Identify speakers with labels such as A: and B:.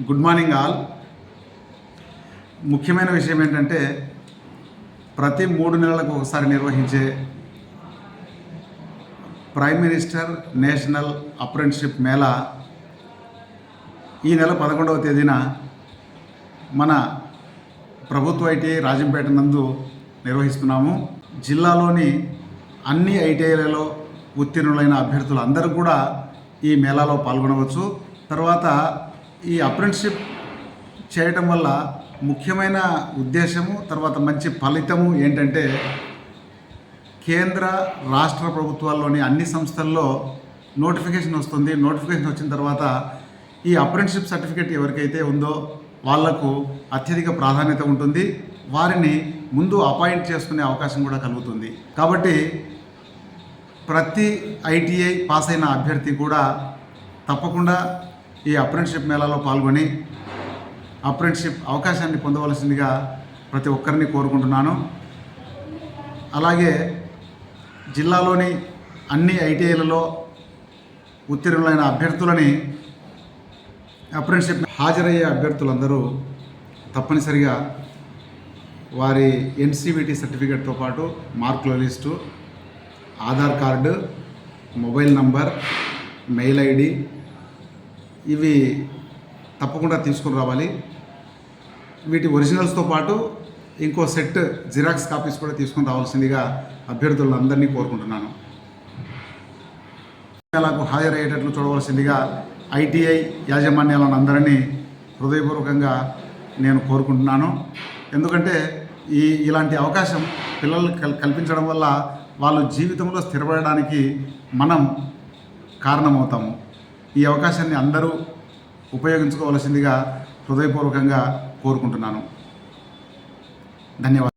A: Good morning all. ముఖ్యమైన విషయం ఏంటంటే ప్రతి 3 నెలలకు ఒకసారి నిర్వహించే prime minister national apprenticeship Mela ఈ నెల 11వ తేదీన మన ప్రభుత్వ ఐటీఐ రాజంపేట నందు నిర్వహిస్తున్నాము. జిల్లాలోని అన్ని ఐటీఐలలో ఉత్తీర్ణులైన అభ్యర్థులు అందరూ కూడా ఈ మేళాలో పాల్గొనవచ్చు. తర్వాత ఈ అప్రెంటిస్షిప్ చేయటం వల్ల ముఖ్యమైన ఉద్దేశము, తర్వాత మంచి ఫలితము ఏంటంటే కేంద్ర రాష్ట్ర ప్రభుత్వాల్లోని అన్ని సంస్థల్లో నోటిఫికేషన్ వస్తుంది. నోటిఫికేషన్ వచ్చిన తర్వాత ఈ అప్రెంటిస్షిప్ సర్టిఫికేట్ ఎవరికైతే ఉందో వాళ్లకు అత్యధిక ప్రాధాన్యత ఉంటుంది. వారిని ముందు అపాయింట్ చేసుకునే అవకాశం కూడా కలుగుతుంది. కాబట్టి ప్రతి ఐటీఐ పాస్ అయిన అభ్యర్థి కూడా తప్పకుండా ఈ అప్రెంటిస్షిప్ మేళాలో పాల్గొని అప్రెంటిస్షిప్ అవకాశాన్ని పొందవలసిందిగా ప్రతి ఒక్కరిని కోరుకుంటున్నాను. అలాగే జిల్లాలోని అన్ని ఐటీఐలలో ఉత్తీర్ణులైన అభ్యర్థులని అప్రెంటిస్షిప్ హాజరయ్యే అభ్యర్థులందరూ తప్పనిసరిగా వారి ఎన్సీవీటీ సర్టిఫికేట్తో పాటు మార్కుల list, Aadhaar card, mobile number, mail ID ఇవి తప్పకుండా తీసుకుని రావాలి. వీటి ఒరిజినల్స్తో పాటు ఇంకో సెట్ జిరాక్స్ కాపీస్ కూడా తీసుకుని రావాల్సిందిగా అభ్యర్థులందరినీ కోరుకుంటున్నాను. మేళాకు హాజరయ్యేటట్లు చూడవలసిందిగా ఐటీఐ యాజమాన్యాలను అందరినీ హృదయపూర్వకంగా నేను కోరుకుంటున్నాను. ఎందుకంటే ఇలాంటి అవకాశం పిల్లలకు కల్పించడం వల్ల వాళ్ళు జీవితంలో స్థిరపడడానికి మనం కారణమవుతాము. ఈ అవకాశాన్ని అందరూ ఉపయోగించుకోవలసిందిగా హృదయపూర్వకంగా కోరుకుంటున్నాను. ధన్యవాదాలు.